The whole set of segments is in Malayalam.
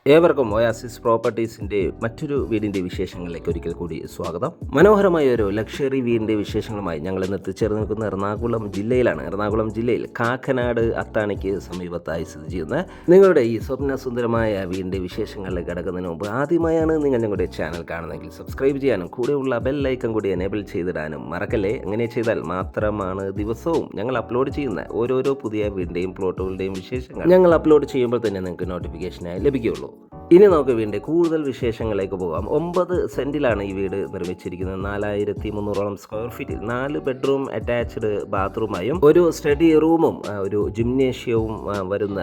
ഏവർക്കും ഒയാസിസ് പ്രോപ്പർട്ടീസിൻ്റെ മറ്റൊരു വീടിൻ്റെ വിശേഷങ്ങളിലേക്ക് ഒരിക്കൽ കൂടി സ്വാഗതം. മനോഹരമായ ഒരു ലക്ഷറി വീടിൻ്റെ വിശേഷങ്ങളുമായി ഞങ്ങൾ ഇന്ന് എത്തിച്ചേർന്ന് നിൽക്കുന്ന എറണാകുളം ജില്ലയിലാണ്. എറണാകുളം ജില്ലയിൽ കാക്കനാട് അത്താണിക്ക് സമീപത്തായി സ്ഥിതി ചെയ്യുന്ന നിങ്ങളുടെ ഈ സ്വപ്നസുന്ദരമായ വീടിൻ്റെ വിശേഷങ്ങളിലേക്ക് കടക്കുന്നതിന് മുമ്പ് ആദ്യമായാണ് നിങ്ങൾ ഞങ്ങളുടെ ചാനൽ കാണുന്നതെങ്കിൽ സബ്സ്ക്രൈബ് ചെയ്യാനും കൂടെയുള്ള ബെൽ ഐക്കൺ കൂടി എനേബിൾ ചെയ്തിടാനും മറക്കല്ലേ. അങ്ങനെ ചെയ്താൽ മാത്രമാണ് ദിവസവും ഞങ്ങൾ അപ്ലോഡ് ചെയ്യുന്ന ഓരോരോ പുതിയ വീടിൻ്റെയും പ്ലോട്ടുകളുടെയും വിശേഷങ്ങൾ ഞങ്ങൾ അപ്ലോഡ് ചെയ്യുമ്പോൾ തന്നെ നിങ്ങൾക്ക് നോട്ടിഫിക്കേഷനായി ലഭിക്കുകയുള്ളൂ. ഇനി നമുക്ക് വീടിൻ്റെ കൂടുതൽ വിശേഷങ്ങളിലേക്ക് പോകാം. 9 സെൻറ്റിലാണ് ഈ വീട് നിർമ്മിച്ചിരിക്കുന്നത്. 4300 സ്ക്വയർ ഫീറ്റിൽ 4 ബെഡ്റൂം അറ്റാച്ച്ഡ് ബാത്റൂമായും ഒരു സ്റ്റഡി റൂമും ഒരു ജിംനേഷ്യവും വരുന്ന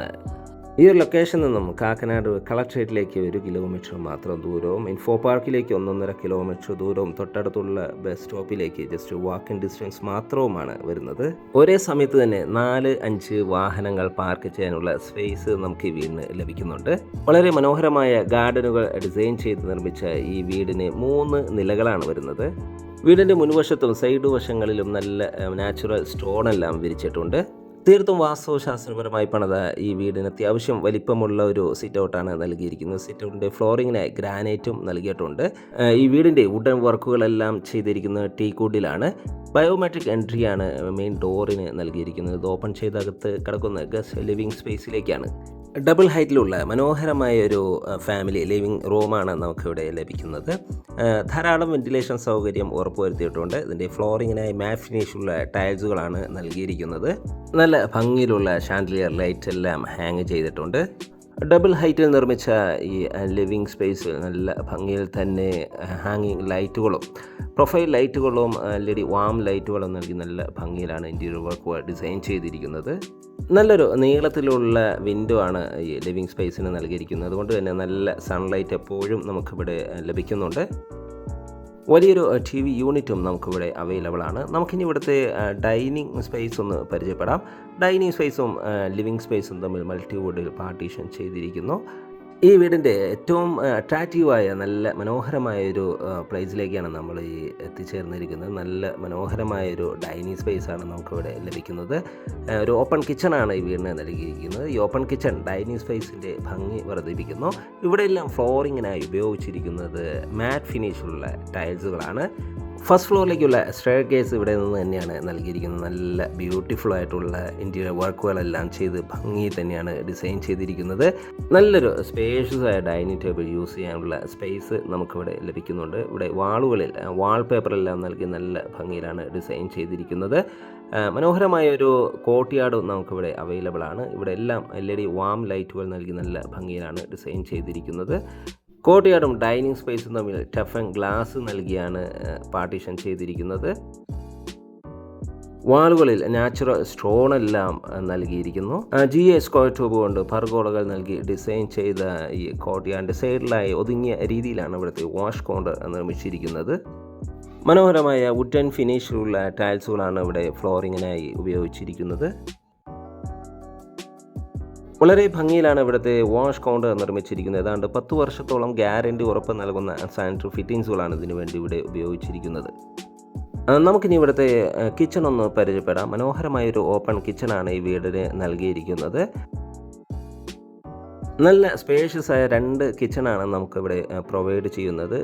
ഈ ഒരു ലൊക്കേഷനിൽ നിന്നും കാക്കനാട് കളക്ട്രേറ്റിലേക്ക് 1 കിലോമീറ്റർ മാത്രം ദൂരവും, ഇൻഫോ പാർക്കിലേക്ക് 1.5 കിലോമീറ്റർ ദൂരവും, തൊട്ടടുത്തുള്ള ബസ് സ്റ്റോപ്പിലേക്ക് ജസ്റ്റ് വാക്കിംഗ് ഡിസ്റ്റൻസ് മാത്രവുമാണ് വരുന്നത്. ഒരേ സമയത്ത് തന്നെ 4-5 വാഹനങ്ങൾ പാർക്ക് ചെയ്യാനുള്ള സ്പേസ് നമുക്ക് ഈ വീടിന് ലഭിക്കുന്നുണ്ട്. വളരെ മനോഹരമായ ഗാർഡനുകൾ ഡിസൈൻ ചെയ്ത് നിർമ്മിച്ച ഈ വീടിന് 3 നിലകളാണ് വരുന്നത്. വീടിൻ്റെ മുൻവശത്തും സൈഡ് വശങ്ങളിലും നല്ല നാച്ചുറൽ സ്റ്റോണെല്ലാം വിരിച്ചിട്ടുണ്ട്. തീർത്തും വാസ്തുശാസ്ത്രപരമായി പണിത ഈ വീടിന് അത്യാവശ്യം വലിപ്പമുള്ള ഒരു സിറ്റ് ഔട്ടാണ് നൽകിയിരിക്കുന്നത്. സിറ്റ് ഔട്ടിൻ്റെ ഫ്ലോറിങ്ങിനായി ഗ്രാനൈറ്റും നൽകിയിട്ടുണ്ട്. ഈ വീടിൻ്റെ വുഡൻ വർക്കുകളെല്ലാം ചെയ്തിരിക്കുന്നത് ടീക്കൂഡിലാണ്. ബയോമെട്രിക് എൻട്രിയാണ് മെയിൻ ഡോറിന് നൽകിയിരിക്കുന്നത്. ഇത് ഓപ്പൺ ചെയ്ത് അകത്ത് കിടക്കുന്ന ഗസ്റ്റ് ലിവിംഗ് സ്പേസിലേക്കാണ്. ഡബിൾ ഹൈറ്റിലുള്ള മനോഹരമായ ഒരു ഫാമിലി ലിവിംഗ് റൂമാണ് നമുക്കിവിടെ ലഭിക്കുന്നത്. ധാരാളം വെന്റിലേഷൻ സൗകര്യം ഉറപ്പുവരുത്തിയിട്ടുണ്ട്. ഇതിൻ്റെ ഫ്ലോറിങ്ങിനായി മാറ്റ് ഫിനിഷുള്ള ടൈൽസുകളാണ് നൽകിയിരിക്കുന്നത്. നല്ല ഭംഗിയിലുള്ള ഷാൻഡലിയർ ലൈറ്റ് എല്ലാം ഹാങ് ചെയ്തിട്ടുണ്ട്. ഡബിൾ ഹൈറ്റിൽ നിർമ്മിച്ച ഈ ലിവിംഗ് സ്പേസ് നല്ല ഭംഗിയിൽ തന്നെ ഹാങ്ങിങ് ലൈറ്റുകളും പ്രൊഫൈൽ ലൈറ്റുകളും LED വാം ലൈറ്റുകളും നൽകി നല്ല ഭംഗിയിലാണ് ഇൻറ്റീരിയർ വർക്ക് ഡിസൈൻ ചെയ്തിരിക്കുന്നത്. നല്ലൊരു നീളത്തിലുള്ള വിൻഡോ ആണ് ഈ ലിവിംഗ് സ്പേസിന് നൽകിയിരിക്കുന്നത്. അതുകൊണ്ട് തന്നെ നല്ല സൺലൈറ്റ് എപ്പോഴും നമുക്കിവിടെ ലഭിക്കുന്നുണ്ട്. വലിയൊരു TV യൂണിറ്റും നമുക്കിവിടെ അവൈലബിൾ ആണ്. നമുക്കിനി ഇവിടുത്തെ ഡൈനിങ് സ്പേസ് ഒന്ന് പരിചയപ്പെടാം. ഡൈനിങ് സ്പേസും ലിവിംഗ് സ്പേസും തമ്മിൽ മൾട്ടിവുഡിൽ പാർട്ടീഷൻ ചെയ്തിരിക്കുന്നു. ഈ വീടിൻ്റെ ഏറ്റവും അട്രാക്റ്റീവായ നല്ല മനോഹരമായൊരു പ്ലേസിലേക്കാണ് നമ്മൾ ഈ എത്തിച്ചേർന്നിരിക്കുന്നത്. നല്ല മനോഹരമായൊരു ഡൈനിങ് സ്പേസാണ് നമുക്കിവിടെ ലഭിക്കുന്നത്. ഒരു ഓപ്പൺ കിച്ചണാണ് ഈ വീടിന് നൽകിയിരിക്കുന്നത്. ഈ ഓപ്പൺ കിച്ചൺ ഡൈനിങ് സ്പേസിൻ്റെ ഭംഗി വർദ്ധിപ്പിക്കുന്നു. ഇവിടെയെല്ലാം ഫ്ലോറിങ്ങിനായി ഉപയോഗിച്ചിരിക്കുന്നത് മാറ്റ് ഫിനിഷുള്ള ടൈൽസുകളാണ്. ഫസ്റ്റ് ഫ്ലോറിലേക്കുള്ള സ്റ്റെയർ കേസ് ഇവിടെ നിന്ന് തന്നെയാണ് നൽകിയിരിക്കുന്നത്. നല്ല ബ്യൂട്ടിഫുൾ ആയിട്ടുള്ള ഇൻറ്റീരിയർ വർക്കുകളെല്ലാം ചെയ്ത് ഭംഗി തന്നെയാണ് ഡിസൈൻ ചെയ്തിരിക്കുന്നത്. നല്ലൊരു സ്പേഷ്യസ് ആയ ഡൈനിങ് ടേബിൾ യൂസ് ചെയ്യാനുള്ള സ്പേസ് നമുക്കിവിടെ ലഭിക്കുന്നുണ്ട്. ഇവിടെ വാളുകളിൽ വാൾപേപ്പറെല്ലാം നൽകി നല്ല ഭംഗിയിലാണ് ഡിസൈൻ ചെയ്തിരിക്കുന്നത്. മനോഹരമായ ഒരു കോർട്ട്യാർഡും നമുക്കിവിടെ അവൈലബിൾ ആണ്. ഇവിടെ എല്ലാം LED വാം ലൈറ്റുകൾ നൽകി നല്ല ഭംഗിയിലാണ് ഡിസൈൻ ചെയ്തിരിക്കുന്നത്. കോർട്ട്യാർഡും ഡൈനിങ് സ്പേസും തമ്മിൽ ടഫൻ ഗ്ലാസ് നൽകിയാണ് പാർട്ടീഷൻ ചെയ്തിരിക്കുന്നത്. വാളുകളിൽ നാച്ചുറൽ സ്റ്റോണെല്ലാം നൽകിയിരിക്കുന്നു. GA സ്ക്വയർ ട്യൂബ് കൊണ്ട് പർഗോളകൾ നൽകി ഡിസൈൻ ചെയ്ത ഈ കോർട്ട്യാർഡിൻ്റെ സൈഡിലായി ഒതുങ്ങിയ രീതിയിലാണ് ഇവിടുത്തെ വാഷ് കൗണ്ടർ നിർമ്മിച്ചിരിക്കുന്നത്. മനോഹരമായ വുഡൻ ഫിനിഷിലുള്ള ടൈൽസുകളാണ് ഇവിടെ ഫ്ലോറിങ്ങിനായി ഉപയോഗിച്ചിരിക്കുന്നത്. വളരെ ഭംഗിയിലാണ് ഇവിടുത്തെ വാഷ് കൗണ്ടർ നിർമ്മിച്ചിരിക്കുന്നത്. ഏതാണ്ട് 10 വർഷത്തോളം ഗ്യാരണ്ടി ഉറപ്പ് നൽകുന്ന സാനിറ്ററി ഫിറ്റിങ്സുകളാണ് ഇതിനു വേണ്ടി ഇവിടെ ഉപയോഗിച്ചിരിക്കുന്നത്. നമുക്കിനി ഇവിടുത്തെ കിച്ചൺ ഒന്ന് പരിചയപ്പെടാം. മനോഹരമായൊരു ഓപ്പൺ കിച്ചണാണ് ഈ വീടിന് നൽകിയിരിക്കുന്നത്. നല്ല സ്പേഷ്യസ് ആയ 2 കിച്ചണാണ് നമുക്കിവിടെ പ്രൊവൈഡ് ചെയ്യുന്നത്.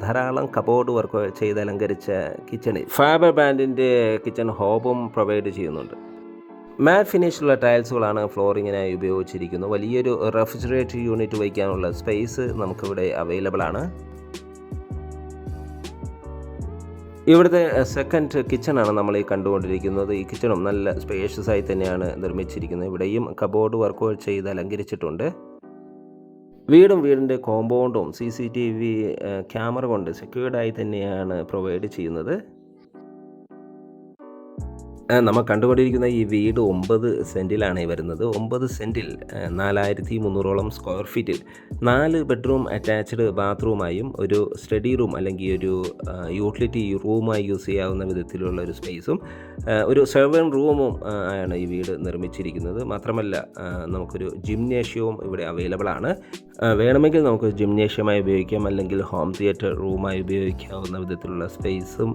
ധാരാളം കബോർഡ് വർക്ക് ചെയ്ത് അലങ്കരിച്ച കിച്ചണിൽ ഫാബർ ബ്രാൻഡിൻ്റെ കിച്ചൺ ഹോബും പ്രൊവൈഡ് ചെയ്യുന്നുണ്ട്. മാറ്റ് ഫിനിഷുള്ള ടൈൽസുകളാണ് ഫ്ലോറിങ്ങിനായി ഉപയോഗിച്ചിരിക്കുന്നത്. വലിയൊരു റെഫ്രിജറേറ്റർ യൂണിറ്റ് വയ്ക്കാനുള്ള സ്പേസ് നമുക്കിവിടെ അവൈലബിൾ ആണ്. ഇവിടുത്തെ സെക്കൻഡ് കിച്ചണാണ് നമ്മൾ ഈ കണ്ടുകൊണ്ടിരിക്കുന്നത്. ഈ കിച്ചണും നല്ല സ്പേഷ്യസ് ആയി തന്നെയാണ് നിർമ്മിച്ചിരിക്കുന്നത്. ഇവിടെയും കബോർഡ് വർക്കുകൾ ചെയ്ത് അലങ്കരിച്ചിട്ടുണ്ട്. വീടും വീടിൻ്റെ കോമ്പൗണ്ടും CCTV ക്യാമറ കൊണ്ട് സെക്യൂർഡായി തന്നെയാണ് പ്രൊവൈഡ് ചെയ്യുന്നത്. നമ്മൾ കണ്ടുകൊണ്ടിരിക്കുന്ന ഈ വീട് 9 സെൻറ്റിലാണ് വരുന്നത്. 9 സെൻറ്റിൽ 4300 സ്ക്വയർ ഫീറ്റിൽ 4 ബെഡ്റൂം അറ്റാച്ച്ഡ് ബാത്റൂമായും ഒരു സ്റ്റഡി റൂം അല്ലെങ്കിൽ ഒരു യൂട്ടിലിറ്റി റൂമായി യൂസ് ചെയ്യാവുന്ന വിധത്തിലുള്ള ഒരു സ്പേസും ഒരു സെർവൻ റൂമും ആണ് ഈ വീട് നിർമ്മിച്ചിരിക്കുന്നത്. മാത്രമല്ല നമുക്കൊരു ജിംനേഷ്യവും ഇവിടെ അവൈലബിൾ ആണ്. വേണമെങ്കിൽ നമുക്ക് ജിംനേഷ്യമായി ഉപയോഗിക്കാം, അല്ലെങ്കിൽ ഹോം തിയേറ്റർ റൂമായി ഉപയോഗിക്കാവുന്ന വിധത്തിലുള്ള സ്പേസും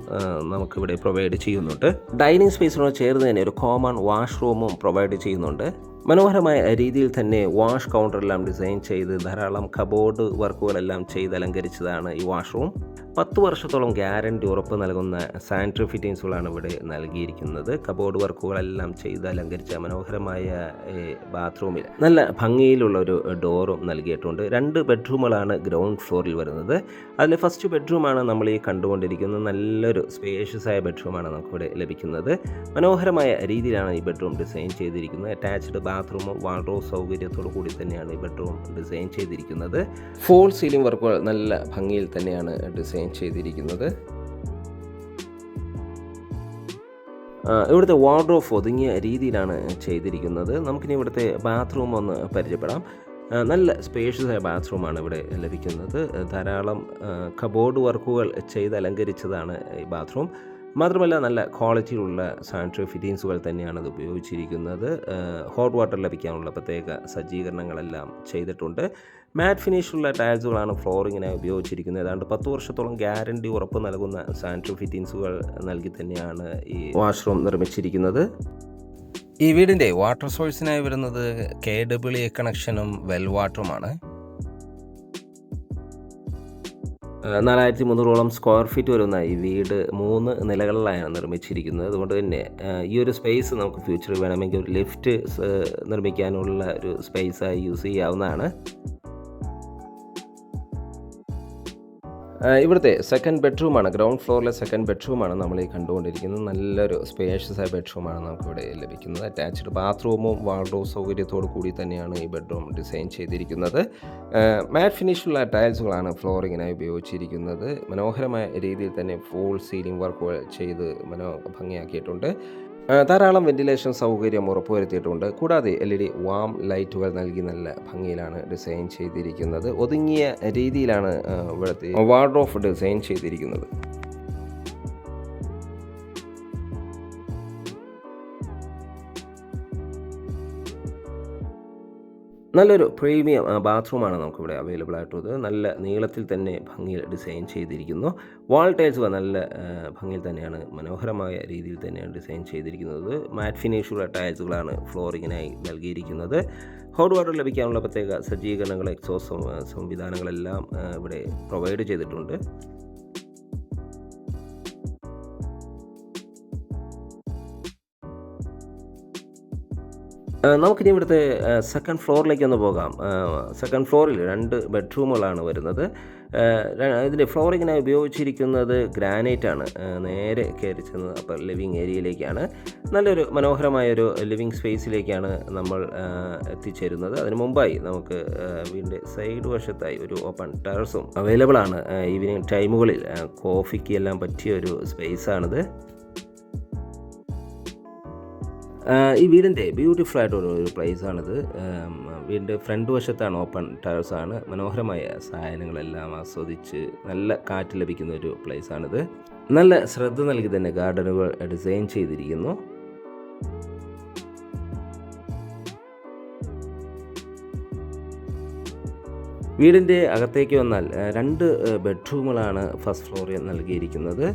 നമുക്കിവിടെ പ്രൊവൈഡ് ചെയ്യുന്നുണ്ട്. ഡൈനിങ് സ്പേസിനോട് ചേർന്ന് തന്നെ ഒരു കോമൺ വാഷ്റൂമും പ്രൊവൈഡ് ചെയ്യുന്നുണ്ട്. മനോഹരമായ രീതിയിൽ തന്നെ വാഷ് കൗണ്ടറെല്ലാം ഡിസൈൻ ചെയ്ത് ധാരാളം കബോർഡ് വർക്കുകളെല്ലാം ചെയ്ത് അലങ്കരിച്ചതാണ് ഈ വാഷ്റൂം. 10 വർഷത്തോളം ഗ്യാരണ്ടി ഉറപ്പ് നൽകുന്ന സാനിറ്ററി ഫിറ്റിങ്സുകളാണ് ഇവിടെ നൽകിയിരിക്കുന്നത്. കബോർഡ് വർക്കുകളെല്ലാം ചെയ്ത് അലങ്കരിച്ച മനോഹരമായ ബാത്റൂമിൽ നല്ല ഭംഗിയിലുള്ള ഒരു ഡോറും നൽകിയിട്ടുണ്ട്. 2 ബെഡ്റൂമുകളാണ് ഗ്രൗണ്ട് ഫ്ലോറിൽ വരുന്നത്. അതിൽ ഫസ്റ്റ് ബെഡ്റൂമാണ് നമ്മൾ ഈ കണ്ടുകൊണ്ടിരിക്കുന്നത്. നല്ലൊരു സ്പേഷ്യസ് ആയ ബെഡ്റൂമാണ് നമുക്കിവിടെ ലഭിക്കുന്നത്. മനോഹരമായ രീതിയിലാണ് ഈ ബെഡ്റൂം ഡിസൈൻ ചെയ്തിരിക്കുന്നത്. അറ്റാച്ച്ഡ് ബാത്റൂമും വാർഡ്രോബ് സൗകര്യത്തോടു കൂടി തന്നെയാണ് ഈ ബെഡ്റൂം ഡിസൈൻ ചെയ്തിരിക്കുന്നത്. ഫോൾ സീലിംഗ് വർക്കുകൾ നല്ല ഭംഗിയിൽ തന്നെയാണ് ഡിസൈൻ ചെയ്തിരിക്കുന്നത്. ഇവിടുത്തെ വാർഡ്രോബ് ഒതുങ്ങിയ രീതിയിലാണ് ചെയ്തിരിക്കുന്നത്. നമുക്കിനി ഇവിടുത്തെ ബാത്റൂം ഒന്ന് പരിചയപ്പെടാം. നല്ല സ്പേഷ്യസ് ആയ ബാത്റൂമാണ് ഇവിടെ ലഭിക്കുന്നത്. ധാരാളം കബോർഡ് വർക്കുകൾ ചെയ്ത് അലങ്കരിച്ചതാണ് ഈ ബാത്റൂം. മാത്രമല്ല നല്ല ക്വാളിറ്റിയിലുള്ള സാനിറ്ററി ഫിറ്റിങ്സുകൾ തന്നെയാണ് ഇത് ഉപയോഗിച്ചിരിക്കുന്നത്. ഹോട്ട് വാട്ടർ ലഭിക്കാനുള്ള പ്രത്യേക സജ്ജീകരണങ്ങളെല്ലാം ചെയ്തിട്ടുണ്ട്. മാറ്റ് ഫിനിഷുള്ള ടൈൽസുകളാണ് ഫ്ലോറിങ്ങിനായി ഉപയോഗിച്ചിരിക്കുന്നത്. ഏതാണ്ട് 10 വർഷത്തോളം ഗ്യാരണ്ടി ഉറപ്പ് നൽകുന്ന സാനിറ്ററി ഫിറ്റിങ്സുകൾ നൽകി തന്നെയാണ് ഈ വാഷ്റൂം നിർമ്മിച്ചിരിക്കുന്നത്. ഈ വീടിൻ്റെ വാട്ടർ സോഴ്സിനായി വരുന്നത് KEE കണക്ഷനും വെൽ വാട്ടറുമാണ്. 4300ഓളം സ്ക്വയർ ഫീറ്റ് വരുന്ന ഈ വീട് 3 നിലകളിലാണ് നിർമ്മിച്ചിരിക്കുന്നത്. അതുകൊണ്ട് തന്നെ ഈ ഒരു സ്പേസ് നമുക്ക് ഫ്യൂച്ചറിൽ വേണമെങ്കിൽ ഒരു ലിഫ്റ്റ് നിർമ്മിക്കാനുള്ള ഒരു സ്പേസായി യൂസ് ചെയ്യാവുന്നതാണ്. ഇവിടുത്തെ സെക്കൻഡ് ബെഡ്റൂമാണ്, ഗ്രൗണ്ട് ഫ്ലോറിലെ സെക്കൻഡ് ബെഡ്റൂമാണ് നമ്മൾ ഈ കണ്ടുകൊണ്ടിരിക്കുന്നത്. നല്ലൊരു സ്പേഷ്യസ് ആയ ബെഡ്റൂമാണ് നമുക്കിവിടെ ലഭിക്കുന്നത്. അറ്റാച്ച്ഡ് ബാത്റൂമും വാർഡ്രോബ് സൗകര്യത്തോടു കൂടി തന്നെയാണ് ഈ ബെഡ്റൂം ഡിസൈൻ ചെയ്തിരിക്കുന്നത്. മാറ്റ് ഫിനിഷുള്ള ടൈൽസുകളാണ് ഫ്ലോറിങ്ങിനായി ഉപയോഗിച്ചിരിക്കുന്നത്. മനോഹരമായ രീതിയിൽ തന്നെ ഫോൾ സീലിംഗ് വർക്കുകൾ ചെയ്ത് ഭംഗിയാക്കിയിട്ടുണ്ട്. ധാരാളം വെന്റിലേഷൻ സൗകര്യം ഉറപ്പുവരുത്തിയിട്ടുണ്ട്. കൂടാതെ LED വാം ലൈറ്റുകൾ നൽകി നല്ല ഭംഗിയിലാണ് ഡിസൈൻ ചെയ്തിരിക്കുന്നത്. ഒതുങ്ങിയ രീതിയിലാണ് ഇവിടുത്തെ വാർഡ്രോബ് ഡിസൈൻ ചെയ്തിരിക്കുന്നത്. നല്ലൊരു പ്രീമിയം ബാത്റൂമാണ് നമുക്കിവിടെ അവൈലബിൾ ആയിട്ടുള്ളത്. നല്ല നീളത്തിൽ തന്നെ ഭംഗിയിൽ ഡിസൈൻ ചെയ്തിരിക്കുന്നു. വാൾ ടൈൽസ് നല്ല ഭംഗിയിൽ തന്നെയാണ്, മനോഹരമായ രീതിയിൽ തന്നെയാണ് ഡിസൈൻ ചെയ്തിരിക്കുന്നത്. മാറ്റ് ഫിനിഷുള്ള ടൈൽസുകളാണ് ഫ്ലോറിങ്ങിനായി നൽകിയിരിക്കുന്നത്. ഹോട്ട് വാട്ടർ ലഭിക്കാനുള്ള പ്രത്യേക സജ്ജീകരണങ്ങൾ, എക്സോസ്റ്റ് സംവിധാനങ്ങളെല്ലാം ഇവിടെ പ്രൊവൈഡ് ചെയ്തിട്ടുണ്ട്. നമുക്കിനി ഇവിടുത്തെ സെക്കൻഡ് ഫ്ലോറിലേക്ക് ഒന്ന് പോകാം. സെക്കൻഡ് ഫ്ലോറിൽ 2 ബെഡ്റൂമുകളാണ് വരുന്നത്. ഇതിൻ്റെ ഫ്ലോറിങ്ങിനായി ഉപയോഗിച്ചിരിക്കുന്നത് ഗ്രാനൈറ്റാണ്. നേരെ കയറി ചെന്ന് അപ്പോൾ ലിവിങ് ഏരിയയിലേക്കാണ്. നല്ലൊരു മനോഹരമായൊരു ലിവിങ് സ്പേസിലേക്കാണ് നമ്മൾ എത്തിച്ചേരുന്നത്. അതിന് മുമ്പായി നമുക്ക് വീടിൻ്റെ സൈഡ് വശത്തായി ഒരു ഓപ്പൺ ടെറസും അവൈലബിൾ ആണ്. ഈവനിങ് ടൈമുകളിൽ കോഫിക്ക് എല്ലാം പറ്റിയ ഒരു സ്പേസാണിത്. ഈ വീടിൻ്റെ ബ്യൂട്ടിഫുൾ ആയിട്ടൊരു പ്ലേസാണിത്. വീടിൻ്റെ ഫ്രണ്ട് വശത്താണ് ഓപ്പൺ ടെറസാണ്. മനോഹരമായ സാധനങ്ങളെല്ലാം ആസ്വദിച്ച് നല്ല കാറ്റ് ലഭിക്കുന്ന ഒരു പ്ലേസാണിത്. നല്ല ശ്രദ്ധ നൽകി തന്നെ ഗാർഡനുകൾ ഡിസൈൻ ചെയ്തിരിക്കുന്നു. വീടിൻ്റെ അകത്തേക്ക് വന്നാൽ 2 ബെഡ്റൂമുകളാണ് ഫസ്റ്റ് ഫ്ലോറിൽ നൽകിയിരിക്കുന്നത്.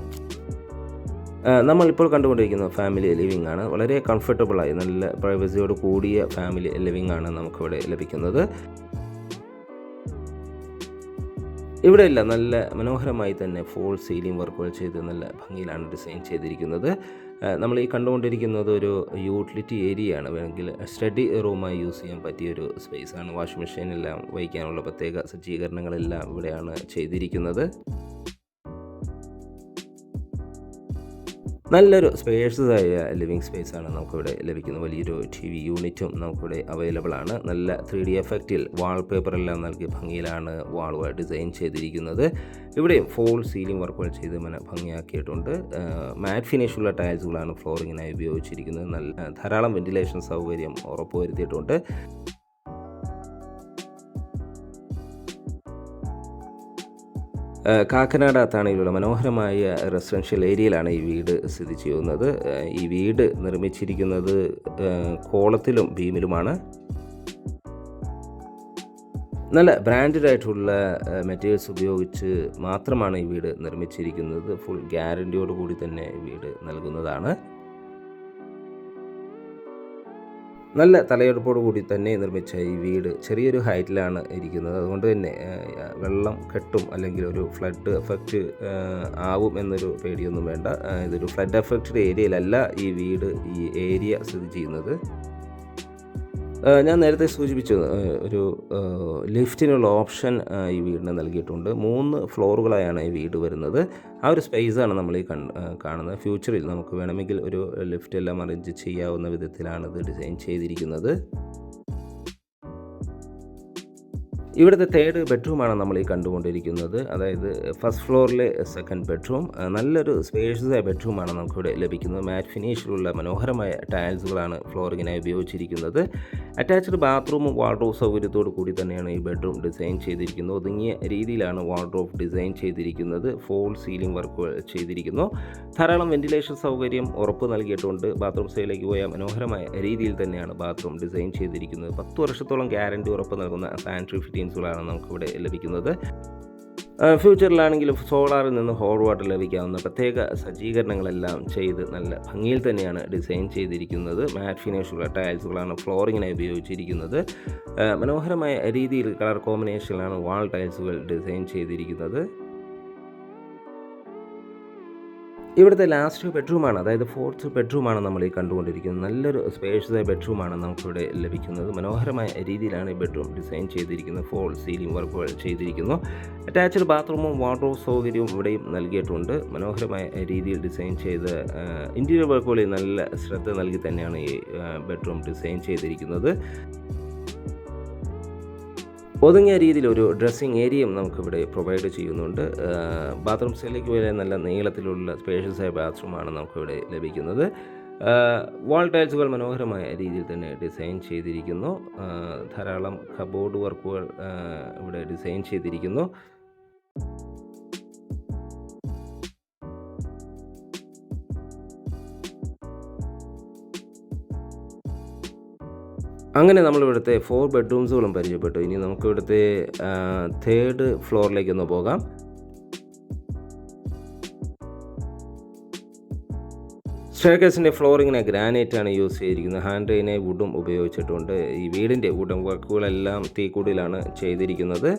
നമ്മളിപ്പോൾ കണ്ടുകൊണ്ടിരിക്കുന്ന ഫാമിലി ലിവിംഗ് ആണ്. വളരെ കംഫർട്ടബിളായി നല്ല പ്രൈവസിയോട് കൂടിയ ഫാമിലി ലിവിംഗ് ആണ് നമുക്കിവിടെ ലഭിക്കുന്നത്. ഇവിടെയല്ല നല്ല മനോഹരമായി തന്നെ ഫോൾ സീലിംഗ് വർക്കുകൾ ചെയ്ത് നല്ല ഭംഗിയിലാണ് ഡിസൈൻ ചെയ്തിരിക്കുന്നത്. നമ്മൾ ഈ കണ്ടുകൊണ്ടിരിക്കുന്നത് ഒരു യൂട്ടിലിറ്റി ഏരിയയാണ്. വേണമെങ്കിൽ സ്റ്റഡി റൂമായി യൂസ് ചെയ്യാൻ പറ്റിയൊരു സ്പേസാണ്. വാഷിംഗ് മെഷീനെല്ലാം വയ്ക്കാനുള്ള പ്രത്യേക സജ്ജീകരണങ്ങളെല്ലാം ഇവിടെയാണ് ചെയ്തിരിക്കുന്നത്. നല്ലൊരു സ്പേഷ്യസ് ആയ ലിവിങ് സ്പേസാണ് നമുക്കിവിടെ ലഭിക്കുന്നത്. വലിയൊരു TV യൂണിറ്റും നമുക്കിവിടെ അവൈലബിൾ ആണ്. നല്ല 3D എഫക്റ്റിൽ വാൾപേപ്പറെല്ലാം നൽകി ഭംഗിയിലാണ് വാളുകൾ ഡിസൈൻ ചെയ്തിരിക്കുന്നത്. ഇവിടെയും ഫോൾ സീലിംഗ് വർക്കുകൾ ചെയ്ത് ഭംഗിയാക്കിയിട്ടുണ്ട്. മാറ്റ് ഫിനിഷുള്ള ടൈൽസുകളാണ് ഫ്ലോറിങ്ങിനായി ഉപയോഗിച്ചിരിക്കുന്നത്. നല്ല ധാരാളം വെന്റിലേഷൻ സൗകര്യം ഉറപ്പുവരുത്തിയിട്ടുണ്ട്. കാക്കനാട് അത്താണിയിലുള്ള മനോഹരമായ റെസിഡൻഷ്യൽ ഏരിയയിലാണ് ഈ വീട് സ്ഥിതി ചെയ്യുന്നത്. ഈ വീട് നിർമ്മിച്ചിരിക്കുന്നത് കോളത്തിലും ബീമിലുമാണ്. നല്ല ബ്രാൻഡഡ് ആയിട്ടുള്ള മെറ്റീരിയൽസ് ഉപയോഗിച്ച് മാത്രമാണ് ഈ വീട് നിർമ്മിച്ചിരിക്കുന്നത്. ഫുൾ ഗ്യാരണ്ടിയോട് കൂടി തന്നെ വീട് നൽകുന്നതാണ്. നല്ല തലയെടുപ്പോടു കൂടി തന്നെ നിർമ്മിച്ച ഈ വീട് ചെറിയൊരു ഹൈറ്റിലാണ് ഇരിക്കുന്നത്. അതുകൊണ്ട് തന്നെ വെള്ളം കെട്ടും അല്ലെങ്കിൽ ഒരു ഫ്ലഡ് എഫക്റ്റ് ആവും എന്നൊരു പേടിയൊന്നും വേണ്ട. ഇതൊരു ഫ്ലഡ് എഫക്റ്റഡ് ഏരിയയിലല്ല ഈ വീട്, ഈ ഏരിയ സ്ഥിതി ചെയ്യുന്നത്. ഞാൻ നേരത്തെ സൂചിപ്പിച്ചു, ഒരു ലിഫ്റ്റിനുള്ള ഓപ്ഷൻ ഈ വീടിന് നൽകിയിട്ടുണ്ട്. 3 ഫ്ലോറുകളായാണ് ഈ വീട് വരുന്നത്. ആ ഒരു സ്പേസാണ് നമ്മൾ ഈ കാണുന്നത്. ഫ്യൂച്ചറിൽ നമുക്ക് വേണമെങ്കിൽ ഒരു ലിഫ്റ്റ് എല്ലാം അറേഞ്ച് ചെയ്യാവുന്ന വിധത്തിലാണ് ഇത് ഡിസൈൻ ചെയ്തിരിക്കുന്നത്. ഇവിടുത്തെ 3rd ബെഡ്റൂമാണ് നമ്മൾ ഈ കണ്ടുകൊണ്ടിരിക്കുന്നത്. അതായത് ഫസ്റ്റ് ഫ്ലോറിലെ 2nd ബെഡ്റൂം. നല്ലൊരു സ്പേഷ്യസായ ബെഡ്റൂമാണ് നമുക്കിവിടെ ലഭിക്കുന്നത്. മാറ്റ് ഫിനിഷിലുള്ള മനോഹരമായ ടൈൽസുകളാണ് ഫ്ലോറിങ്ങിനായി ഉപയോഗിച്ചിരിക്കുന്നത്. അറ്റാച്ച്ഡ് ബാത്റൂമും വാർഡ്രോബ് സൗകര്യത്തോടു കൂടി തന്നെയാണ് ഈ ബെഡ്റൂം ഡിസൈൻ ചെയ്തിരിക്കുന്നത്. ഒതുങ്ങിയ രീതിയിലാണ് വാർഡ്രോബ് ഡിസൈൻ ചെയ്തിരിക്കുന്നത്. ഫോൾ സീലിംഗ് വർക്കുകൾ ചെയ്തിരിക്കുന്നു. ധാരാളം വെന്റിലേഷൻ സൗകര്യം ഉറപ്പ് നൽകിയിട്ടുണ്ട്. ബാത്റൂം സൈഡിലേക്ക് പോയ മനോഹരമായ രീതിയിൽ തന്നെയാണ് ബാത്റൂം ഡിസൈൻ ചെയ്തിരിക്കുന്നത്. 10 വർഷത്തോളം ഗ്യാരണ്ടി ഉറപ്പ് നൽകുന്ന സാനിറ്ററി ഫിറ്റിംഗ്സുകളാണ് നമുക്കിവിടെ ലഭിക്കുന്നത്. ഫ്യൂച്ചറിലാണെങ്കിലും സോളാറിൽ നിന്ന് ഹോട്ട് വാട്ടർ ലഭിക്കാവുന്ന പ്രത്യേക സജ്ജീകരണങ്ങളെല്ലാം ചെയ്ത് നല്ല ഭംഗിയിൽ തന്നെയാണ് ഡിസൈൻ ചെയ്തിരിക്കുന്നത്. മാറ്റ് ഫിനിഷുള്ള ടൈൽസുകളാണ് ഫ്ലോറിങ്ങിനായി ഉപയോഗിച്ചിരിക്കുന്നത്. മനോഹരമായ രീതിയിൽ കളർ കോമ്പിനേഷനിലാണ് വാൾ ടൈൽസുകൾ ഡിസൈൻ ചെയ്തിരിക്കുന്നത്. ഇവിടുത്തെ ലാസ്റ്റ് ബെഡ്റൂമാണ്, അതായത് 4th ബെഡ്റൂമാണ് നമ്മൾ ഈ കണ്ടുകൊണ്ടിരിക്കുന്നത്. നല്ലൊരു സ്പേഷ്യസായ ബെഡ്റൂമാണ് നമുക്കിവിടെ ലഭിക്കുന്നത്. മനോഹരമായ രീതിയിലാണ് ഈ ബെഡ്റൂം ഡിസൈൻ ചെയ്തിരിക്കുന്നത്. ഫോൾ സീലിംഗ് വർക്കുകൾ ചെയ്തിരിക്കുന്നു. അറ്റാച്ച്ഡ് ബാത്റൂമും വാർഡ്രോബ് സൗകര്യവും ഇവിടെയും നൽകിയിട്ടുണ്ട്. മനോഹരമായ രീതിയിൽ ഡിസൈൻ ചെയ്ത് ഇൻറ്റീരിയർ വർക്കുകളിൽ നല്ല ശ്രദ്ധ നൽകി തന്നെയാണ് ഈ ബെഡ്റൂം ഡിസൈൻ ചെയ്തിരിക്കുന്നത്. ഒതുങ്ങിയ രീതിയിൽ ഒരു ഡ്രസ്സിങ് ഏരിയയും നമുക്കിവിടെ പ്രൊവൈഡ് ചെയ്യുന്നുണ്ട്. ബാത്റൂം സൈഡിലേക്ക് പോയാൽ നല്ല നീളത്തിലുള്ള സ്പേഷ്യസായ ബാത്റൂമാണ് നമുക്കിവിടെ ലഭിക്കുന്നത്. വാൾ ടൈൽസുകൾ മനോഹരമായ രീതിയിൽ തന്നെ ഡിസൈൻ ചെയ്തിരിക്കുന്നു. ധാരാളം കബോർഡ് വർക്കുകൾ ഇവിടെ ഡിസൈൻ ചെയ്തിരിക്കുന്നു. അങ്ങനെ നമ്മളിവിടുത്തെ 4 ബെഡ്റൂംസുകളും പരിചയപ്പെട്ടു. ഇനി നമുക്കിവിടുത്തെ 3rd ഫ്ലോറിലേക്കൊന്ന് പോകാം. സ്റ്റെയർകേസിൻ്റെ ഫ്ലോറിങ്ങിന് ഗ്രാനൈറ്റാണ് യൂസ് ചെയ്തിരിക്കുന്നത്. ഹാൻഡ് റെയിനെ വുഡും ഉപയോഗിച്ചിട്ടുണ്ട്. ഈ വീടിൻ്റെ വുഡൻ വർക്കുകളെല്ലാം തീക്കൂടിലാണ് ചെയ്തിരിക്കുന്നത്.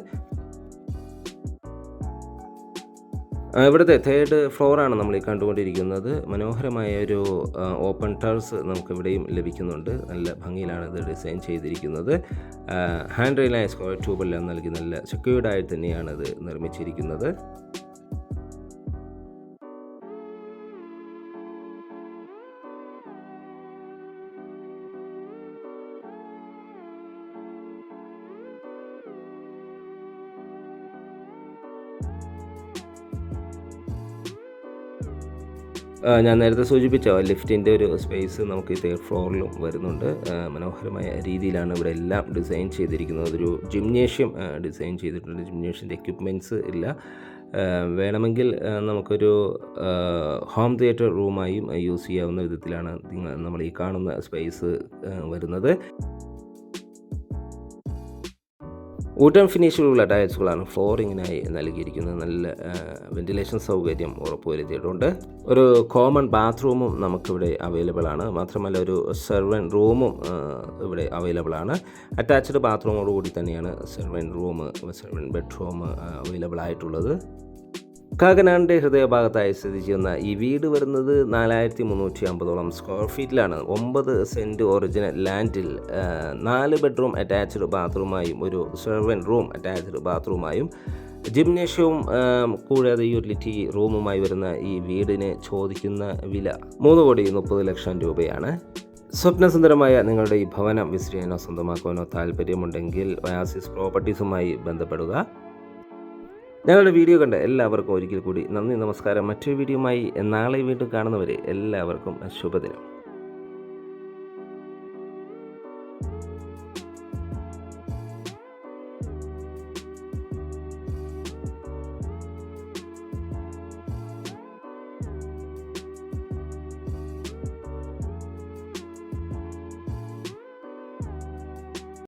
ഇവിടുത്തെ 3rd ഫ്ലോറാണ് നമ്മൾ ഈ കണ്ടുകൊണ്ടിരിക്കുന്നത്. മനോഹരമായ ഒരു ഓപ്പൺ ടെറസ് നമുക്കിവിടെയും ലഭിക്കുന്നുണ്ട്. നല്ല ഭംഗിയിലാണ് ഇത് ഡിസൈൻ ചെയ്തിരിക്കുന്നത്. ഹാൻഡ് റെയിലായ സ്ക്വയർ ട്യൂബെല്ലാം നൽകി നല്ല സെക്യൂർഡായി തന്നെയാണ് ഇത് നിർമ്മിച്ചിരിക്കുന്നത്. ഞാൻ നേരത്തെ സൂചിപ്പിച്ച ലിഫ്റ്റിൻ്റെ ഒരു സ്പേസ് നമുക്ക് ഈ 3rd ഫ്ലോറിലും വരുന്നുണ്ട്. മനോഹരമായ രീതിയിലാണ് ഇവിടെ എല്ലാം ഡിസൈൻ ചെയ്തിരിക്കുന്നത്. ഒരു ജിംനേഷ്യം ഡിസൈൻ ചെയ്തിട്ടുണ്ട്. ജിംനേഷ്യൻ്റെ എക്യുപ്മെൻറ്റ്സ് ഇല്ല. വേണമെങ്കിൽ നമുക്കൊരു ഹോം തിയേറ്റർ റൂമായും യൂസ് ചെയ്യാവുന്ന വിധത്തിലാണ് നമ്മൾ ഈ കാണുന്ന സ്പേസ് വരുന്നത്. വുഡൻ ഫിനിഷിലുള്ള ടൈൽസുകളാണ് ഫ്ലോറിങ്ങിനായി നൽകിയിരിക്കുന്നത്. നല്ല വെന്റിലേഷൻ സൗകര്യം ഉറപ്പുവരുത്തിയിട്ടുണ്ട്. ഒരു കോമൺ ബാത്റൂമും നമുക്കിവിടെ അവൈലബിൾ ആണ്. മാത്രമല്ല ഒരു സെർവൻറ്റ് റൂമും ഇവിടെ അവൈലബിൾ ആണ്. അറ്റാച്ച്ഡ് ബാത്റൂമോടുകൂടി തന്നെയാണ് സെർവൻറ്റ് ബെഡ്റൂം അവൈലബിൾ ആയിട്ടുള്ളത്. കാക്കനാടിൻ്റെ ഹൃദയഭാഗത്തായി സ്ഥിതി ചെയ്യുന്ന ഈ വീട് വരുന്നത് 4350 സ്ക്വയർ ഫീറ്റിലാണ്. 9 സെൻറ്റ് ഒറിജിനൽ ലാൻഡിൽ 4 ബെഡ്റൂം അറ്റാച്ച്ഡ് ബാത്റൂമായും ഒരു സെർവൻറ്റ് റൂം അറ്റാച്ച്ഡ് ബാത്റൂമായും ജിംനേഷ്യവും കൂടാതെ യൂട്ടിലിറ്റി റൂമുമായി വരുന്ന ഈ വീടിന് ചോദിക്കുന്ന വില 3,30,00,000 രൂപയാണ്. സ്വപ്നസുന്ദരമായ നിങ്ങളുടെ ഈ ഭവനം വിസിറ്റ് ചെയ്യാനോ സ്വന്തമാക്കാനോ താല്പര്യമുണ്ടെങ്കിൽ ഒയാസിസ് പ്രോപ്പർട്ടീസുമായി ബന്ധപ്പെടുക. ഞങ്ങളുടെ വീഡിയോ കണ്ട എല്ലാവർക്കും ഒരിക്കൽ കൂടി നന്ദി, നമസ്കാരം. മറ്റൊരു വീഡിയോയുമായി നാളെ വീണ്ടും കാണുന്നവരെ എല്ലാവർക്കും ശുഭദിനം.